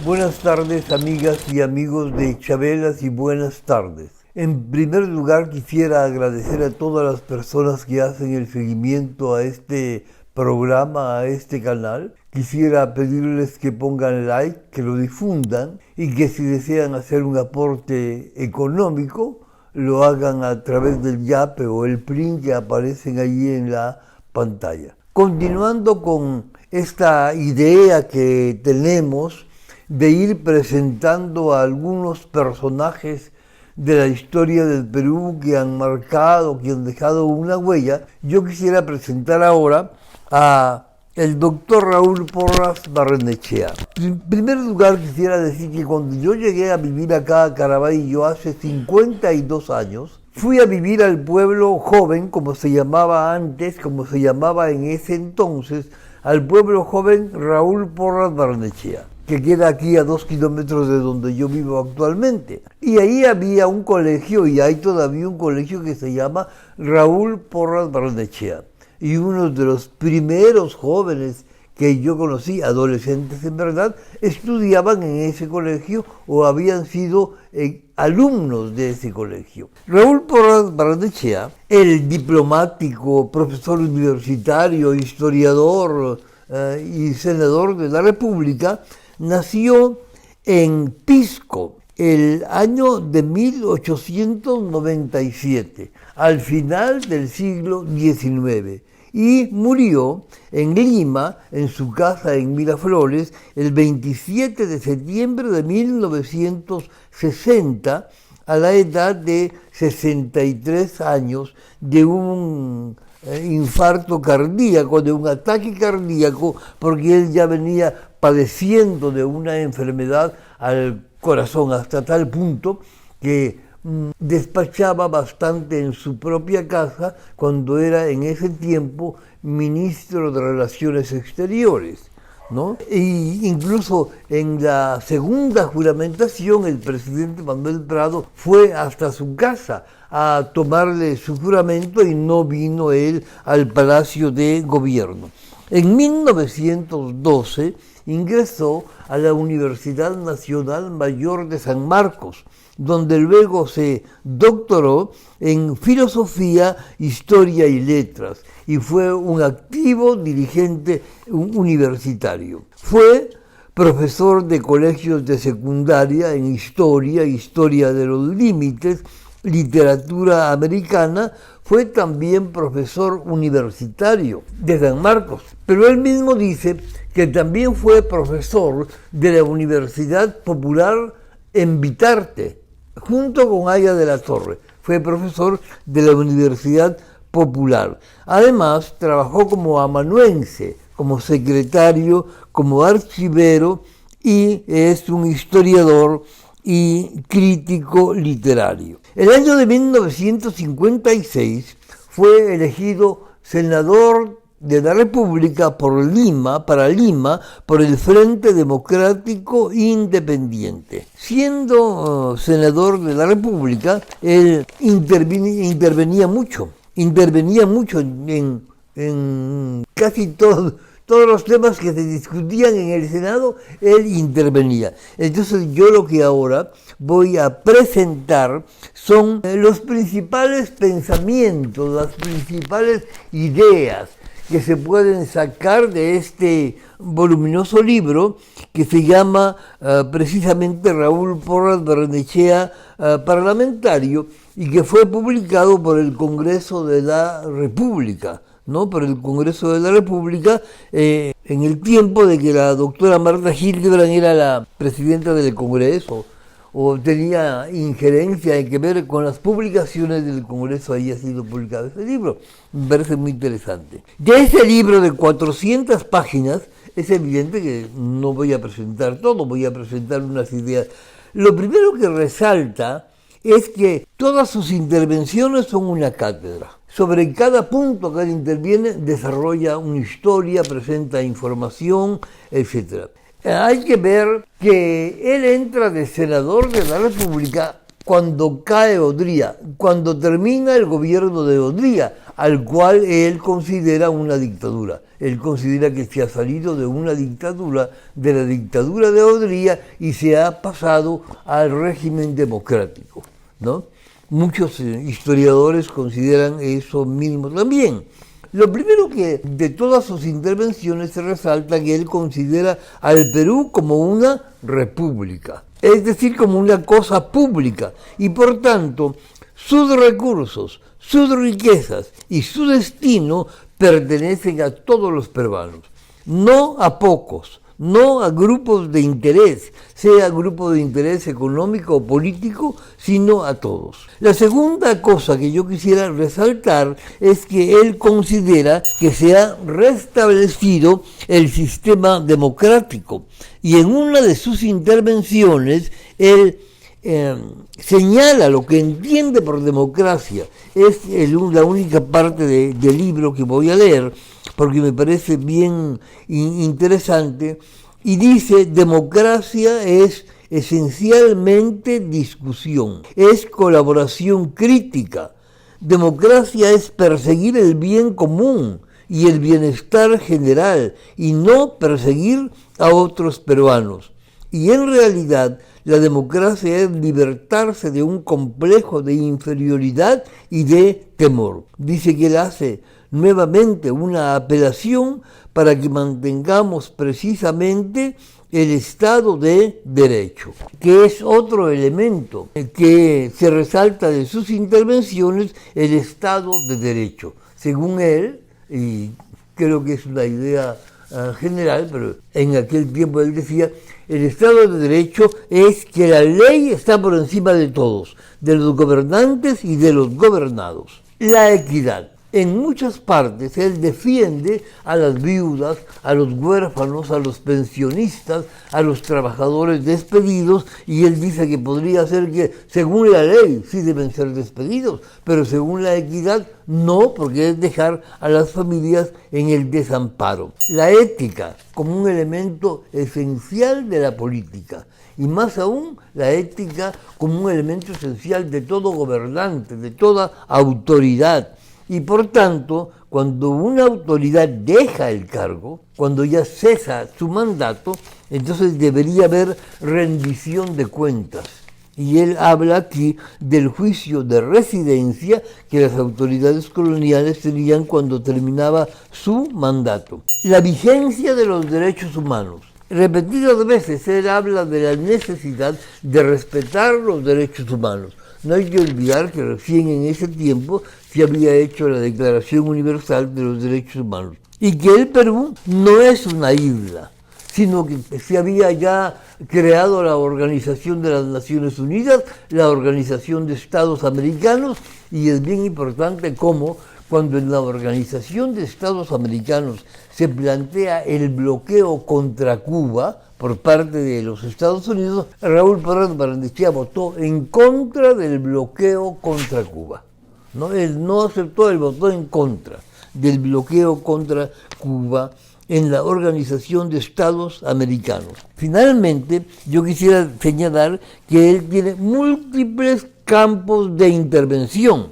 Buenas tardes, amigas y amigos de Chabelas y buenas tardes. En primer lugar, quisiera agradecer a todas las personas que hacen el seguimiento a este programa, a este canal. Quisiera pedirles que pongan like, que lo difundan y que si desean hacer un aporte económico, lo hagan a través del Yape o el PRIN que aparecen ahí en la pantalla. Continuando con esta idea que tenemos de ir presentando a algunos personajes de la historia del Perú que han marcado, que han dejado una huella, yo quisiera presentar ahora a el doctor Raúl Porras Barrenechea. En primer lugar, quisiera decir que cuando yo llegué a vivir acá a Caraballo hace 52 años, fui a vivir al pueblo joven, como se llamaba antes, como se llamaba en ese entonces, al pueblo joven Raúl Porras Barrenechea, que queda aquí a 2 kilómetros de donde yo vivo actualmente. Y ahí había un colegio, y hay todavía un colegio que se llama Raúl Porras Barrenechea. Y uno de los primeros jóvenes que yo conocí, adolescentes en verdad, estudiaban en ese colegio o habían sido alumnos de ese colegio. Raúl Porras Barrenechea, el diplomático, profesor universitario, historiador y senador de la República, nació en Pisco el año de 1897, al final del siglo XIX, y murió en Lima, en su casa en Miraflores, el 27 de septiembre de 1960, a la edad de 63 años, de un infarto cardíaco, de un ataque cardíaco, porque él ya venía padeciendo de una enfermedad al corazón hasta tal punto que despachaba bastante en su propia casa cuando era en ese tiempo ministro de Relaciones Exteriores, ¿no? Y incluso en la segunda juramentación el presidente Manuel Prado fue hasta su casa a tomarle su juramento y no vino él al Palacio de Gobierno. En 1912 ingresó a la Universidad Nacional Mayor de San Marcos, donde luego se doctoró en Filosofía, Historia y Letras, y fue un activo dirigente universitario. Fue profesor de colegios de secundaria en Historia, Historia de los Límites, Literatura Americana. Fue también profesor universitario de San Marcos, pero él mismo dice que también fue profesor de la Universidad Popular en Vitarte, junto con Aya de la Torre. Fue profesor de la Universidad Popular. Además, trabajó como amanuense, como secretario, como archivero, y es un historiador y crítico literario. El año de 1956 fue elegido senador de la República por Lima, por el Frente Democrático Independiente. Siendo senador de la República, él intervenía mucho en casi todos los temas que se discutían en el Senado, él intervenía. Entonces yo lo que ahora voy a presentar son los principales pensamientos, las principales ideas que se pueden sacar de este voluminoso libro que se llama precisamente Raúl Porras Barrenechea Parlamentario, y que fue publicado por el Congreso de la República, ¿no? Por el Congreso de la República, en el tiempo de que la doctora Marta Hildebrand era la presidenta del Congreso, o tenía injerencia en que ver con las publicaciones del Congreso. Ahí ha sido publicado ese libro. Me parece muy interesante. De ese libro de 400 páginas, es evidente que no voy a presentar todo, voy a presentar unas ideas. Lo primero que resalta es que todas sus intervenciones son una cátedra. Sobre cada punto que él interviene, desarrolla una historia, presenta información, etc. Hay que ver que él entra de senador de la República cuando cae Odría, cuando termina el gobierno de Odría, al cual él considera una dictadura. Él considera que se ha salido de una dictadura, de la dictadura de Odría, y se ha pasado al régimen democrático, ¿no? Muchos historiadores consideran eso mismo también. Lo primero que de todas sus intervenciones se resalta que él considera al Perú como una república, es decir, como una cosa pública, y por tanto sus recursos, sus riquezas y su destino pertenecen a todos los peruanos, no a pocos, no a grupos de interés, sea grupo de interés económico o político, sino a todos. La segunda cosa que yo quisiera resaltar es que él considera que se ha restablecido el sistema democrático, y en una de sus intervenciones él señala lo que entiende por democracia. Es la única parte del libro que voy a leer, porque me parece bien interesante, y dice: democracia es esencialmente discusión, es colaboración crítica, democracia es perseguir el bien común y el bienestar general, y no perseguir a otros peruanos. Y en realidad la democracia es libertarse de un complejo de inferioridad y de temor. Dice que él hace nuevamente una apelación para que mantengamos precisamente el Estado de Derecho, que es otro elemento que se resalta de sus intervenciones, el Estado de Derecho. Según él, y creo que es una idea general, pero en aquel tiempo él decía: el Estado de Derecho es que la ley está por encima de todos, de los gobernantes y de los gobernados. La equidad. En muchas partes él defiende a las viudas, a los huérfanos, a los pensionistas, a los trabajadores despedidos, y él dice que podría ser que según la ley sí deben ser despedidos, pero según la equidad no, porque es dejar a las familias en el desamparo. La ética como un elemento esencial de la política, y más aún la ética como un elemento esencial de todo gobernante, de toda autoridad. Y por tanto, cuando una autoridad deja el cargo, cuando ya cesa su mandato, entonces debería haber rendición de cuentas. Y él habla aquí del juicio de residencia que las autoridades coloniales tenían cuando terminaba su mandato. La vigencia de los derechos humanos. Repetidas veces él habla de la necesidad de respetar los derechos humanos. No hay que olvidar que recién en ese tiempo se había hecho la Declaración Universal de los Derechos Humanos, y que el Perú no es una isla, sino que se había ya creado la Organización de las Naciones Unidas, la Organización de Estados Americanos, y es bien importante cómo cuando en la Organización de Estados Americanos se plantea el bloqueo contra Cuba por parte de los Estados Unidos, Raúl Porras Barrenechea votó en contra del bloqueo contra Cuba. ¿No? Él no aceptó, él votó en contra del bloqueo contra Cuba en la Organización de Estados Americanos. Finalmente, yo quisiera señalar que él tiene múltiples campos de intervención.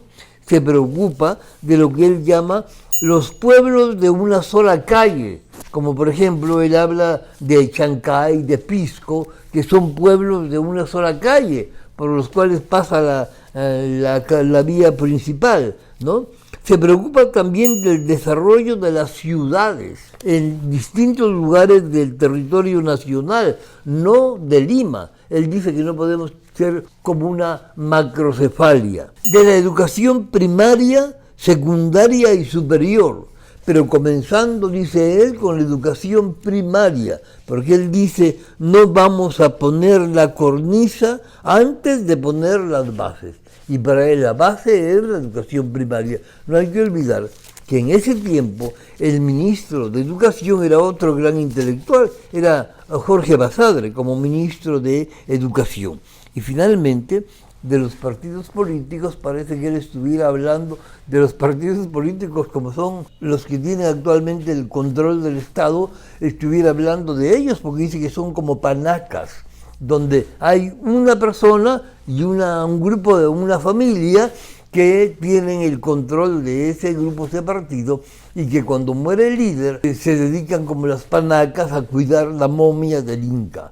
Se preocupa de lo que él llama los pueblos de una sola calle, como por ejemplo él habla de Chancay, de Pisco, que son pueblos de una sola calle, por los cuales pasa la vía principal, ¿no? Se preocupa también del desarrollo de las ciudades en distintos lugares del territorio nacional, no de Lima. Él dice que no podemos ser como una macrocefalia. De la educación primaria, secundaria y superior, pero comenzando, dice él, con la educación primaria, porque él dice: no vamos a poner la cornisa antes de poner las bases. Y para él la base es la educación primaria. No hay que olvidar que en ese tiempo el ministro de Educación era otro gran intelectual, era Jorge Basadre como ministro de Educación. Y finalmente, de los partidos políticos, parece que él estuviera hablando de los partidos políticos como son los que tienen actualmente el control del Estado, estuviera hablando de ellos, porque dice que son como panacas, donde hay una persona y un grupo de una familia que tienen el control de ese grupo, ese partido, y que cuando muere el líder se dedican como las panacas a cuidar la momia del Inca.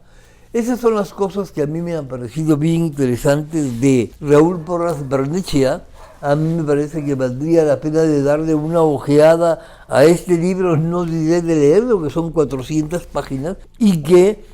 Esas son las cosas que a mí me han parecido bien interesantes de Raúl Porras Barnechea. A mí me parece que valdría la pena de darle una ojeada a este libro, no diré de leerlo, que son 400 páginas, y que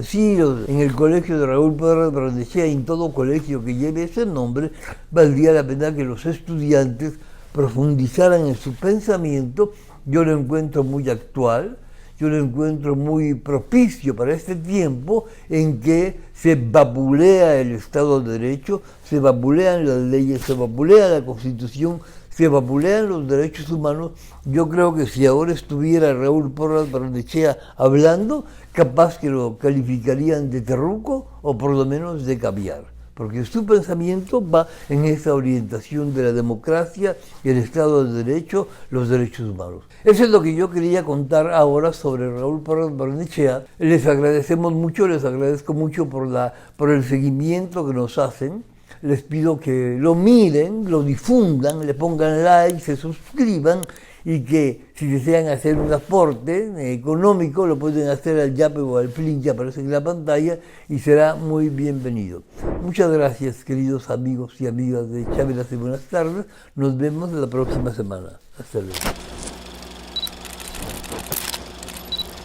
sí, en el colegio de Raúl Porras Barnechea y en todo colegio que lleve ese nombre, valdría la pena que los estudiantes profundizaran en su pensamiento. Yo lo encuentro muy actual, yo lo encuentro muy propicio para este tiempo en que se vapulea el Estado de Derecho, se vapulean las leyes, se vapulea la Constitución, se vapulean los derechos humanos. Yo creo que si ahora estuviera Raúl Porras Barnechea hablando, capaz que lo calificarían de terruco o por lo menos de caviar, porque su pensamiento va en esa orientación de la democracia, el Estado de Derecho, los derechos humanos. Eso es lo que yo quería contar ahora sobre Raúl Porras Barnechea. Les agradecemos mucho, les agradezco mucho por el seguimiento que nos hacen. Les pido que lo miren, lo difundan, le pongan like, se suscriban, y que si desean hacer un aporte económico lo pueden hacer al Yape o al Plin que aparece en la pantalla y será muy bienvenido. Muchas gracias, queridos amigos y amigas de Chávez y buenas tardes. Nos vemos la próxima semana. Hasta luego.